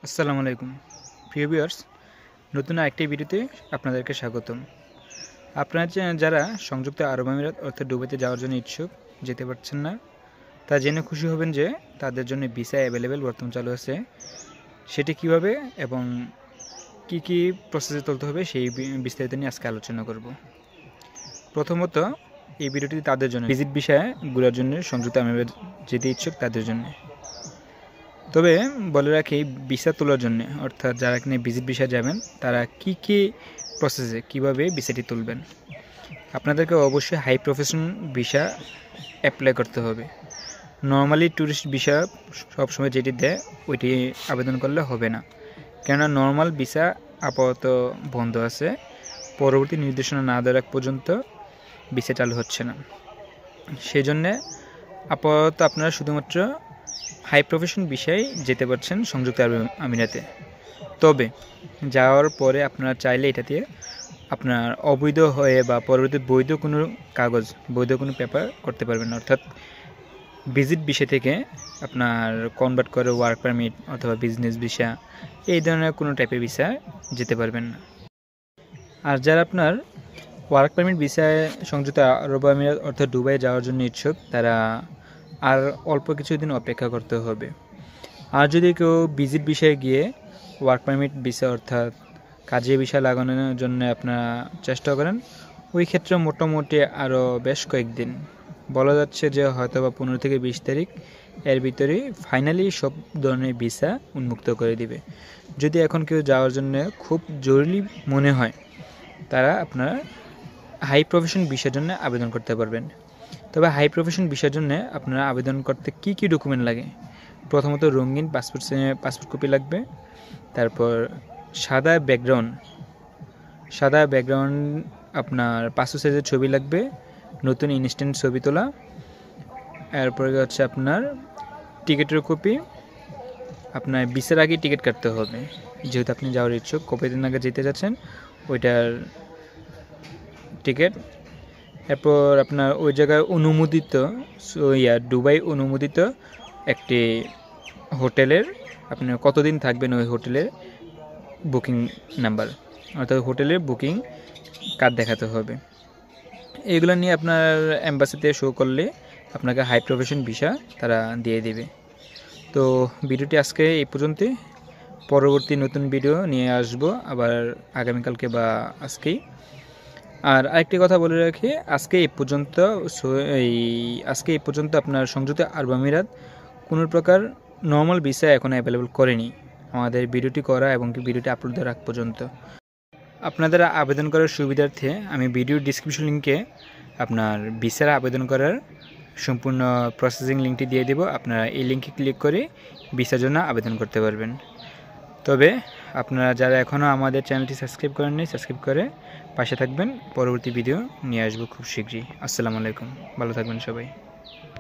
আসসালামু আলাইকুম প্রিয় ভিউয়ার্স, নতুন আরেকটি ভিডিওতে আপনাদেরকে স্বাগতম। আপনারা যারা সংযুক্ত আরব আমিরাত অর্থাৎ দুবাইতে যাওয়ার জন্য ইচ্ছুক, যেতে পারছেন না, তা জেনে খুশি হবেন যে তাদের জন্য ভিসা অ্যাভেলেবেল বর্তমান চালু আছে। সেটি কিভাবে এবং কি কি প্রসেসে চলতে হবে সেই বিস্তারিত নিয়ে আজকে আলোচনা করব। প্রথমত এই ভিডিওটি তাদের জন্য ভিজিট ভিসাগুলোর জন্য সংযুক্ত আরব যেতে ইচ্ছুক তাদের জন্য। তবে বলে রাখি, ভিসা তোলার জন্য অর্থাৎ যারা এখানে ভিজিট ভিসা যাবেন তারা কি কি প্রসেসে কীভাবে ভিসাটি তুলবেন, আপনাদেরকে অবশ্যই হাই প্রফেশন ভিসা অ্যাপ্লাই করতে হবে। নর্মালি ট্যুরিস্ট ভিসা সবসময় যেটি দেয় ওইটি আবেদন করলে হবে না, কেননা নর্মাল ভিসা আপাতত বন্ধ আছে। পরবর্তী নির্দেশনা না দেওয়ার আগ পর্যন্ত ভিসা চালু হচ্ছে না। সেই জন্যে আপাতত আপনারা শুধুমাত্র হাই প্রফেশন বিষয়ে যেতে পারছেন সংযুক্ত আরব আমিরাতে। তবে যাওয়ার পরে আপনারা চাইলে এটাতে আপনার অবৈধ হয়ে বা পরবর্তী বৈধ কোনো কাগজ, বৈধ কোনো পেপার করতে পারবেন না। অর্থাৎ ভিজিট ভিসা থেকে আপনার কনভার্ট করে ওয়ার্ক পারমিট অথবা বিজনেস ভিসা, এই ধরনের কোনো টাইপের ভিসা যেতে পারবেন না। আর যারা আপনার ওয়ার্ক পারমিট ভিসায় সংযুক্ত আরব আমিরাত অর্থাৎ দুবাই যাওয়ার জন্য ইচ্ছুক, তারা আর অল্প কিছুদিন অপেক্ষা করতে হবে। আর যদি কেউ ভিজিট ভিসায় গিয়ে ওয়ার্ক পারমিট ভিসা অর্থাৎ কাজে ভিসা লাগানোর জন্য আপনারা চেষ্টা করেন, ওই ক্ষেত্রে মোটামুটি আরও বেশ কয়েকদিন, বলা যাচ্ছে যে হয়তো বা 15 থেকে 20 তারিখ এর ভিতরে ফাইনালি সব ধরনের ভিসা উন্মুক্ত করে দিবে। যদি এখন কেউ যাওয়ার জন্য খুব জরুরি মনে হয়, তারা আপনারা হাই প্রফেশন ভিসার জন্য আবেদন করতে পারবেন। তবে হাই প্রফেশন ভিসার জন্য আপনারা আবেদন করতে কি কি ডকুমেন্ট লাগে? প্রথমত রঙিন পাসপোর্ট কপি লাগবে। তারপর সাদা ব্যাকগ্রাউন্ড আপনার পাসপোর্ট সাইজের ছবি লাগবে, নতুন ইনস্ট্যান্ট ছবি তোলা। এরপরে হচ্ছে আপনার টিকিটের কপি। আপনার ভিসার আগে টিকিট কাটতে হবে, যেহেতু আপনি যাওয়ার ইচ্ছুক, কতদিন আগে যেতে যাচ্ছেন ওইটার টিকিট। এরপর আপনার ওই জায়গায় অনুমোদিত দুবাই অনুমোদিত একটি হোটেলের আপনি কতদিন থাকবেন ওই হোটেলের বুকিং নাম্বার, অর্থাৎ হোটেলের বুকিং কার্ড দেখাতে হবে। এগুলো নিয়ে আপনার এম্বাসিতে শো করলে আপনাকে হাই প্রফেশন ভিসা তারা দিয়ে দেবে। তো ভিডিওটি আজকে এই পর্যন্তই। পরবর্তী নতুন ভিডিও নিয়ে আসব আবার আগামীকালকে বা আজকেই। আর আরেকটি কথা বলে রাখি, আজকে এই পর্যন্ত আপনার সংযুক্ত আরব আমিরাত কোনো প্রকার নর্মাল ভিসা এখন অ্যাভেলেবল করেনি আমাদের ভিডিওটি করা এবং ভিডিওটি আপলোড দেওয়ার আগ পর্যন্ত। আপনাদের আবেদন করার সুবিধার্থে আমি ভিডিও ডিসক্রিপশন লিঙ্কে আপনার ভিসার আবেদন করার সম্পূর্ণ প্রসেসিং লিঙ্কটি দিয়ে দেব। আপনারা এই লিঙ্কে ক্লিক করে ভিসার জন্য আবেদন করতে পারবেন। তবে আপনারা যারা এখনও আমাদের চ্যানেলটি সাবস্ক্রাইব করেননি, সাবস্ক্রাইব করে পাশে থাকবেন। পরবর্তী ভিডিও নিয়ে আসবো খুব শীঘ্রই। আসসালামু আলাইকুম, ভালো থাকবেন সবাই।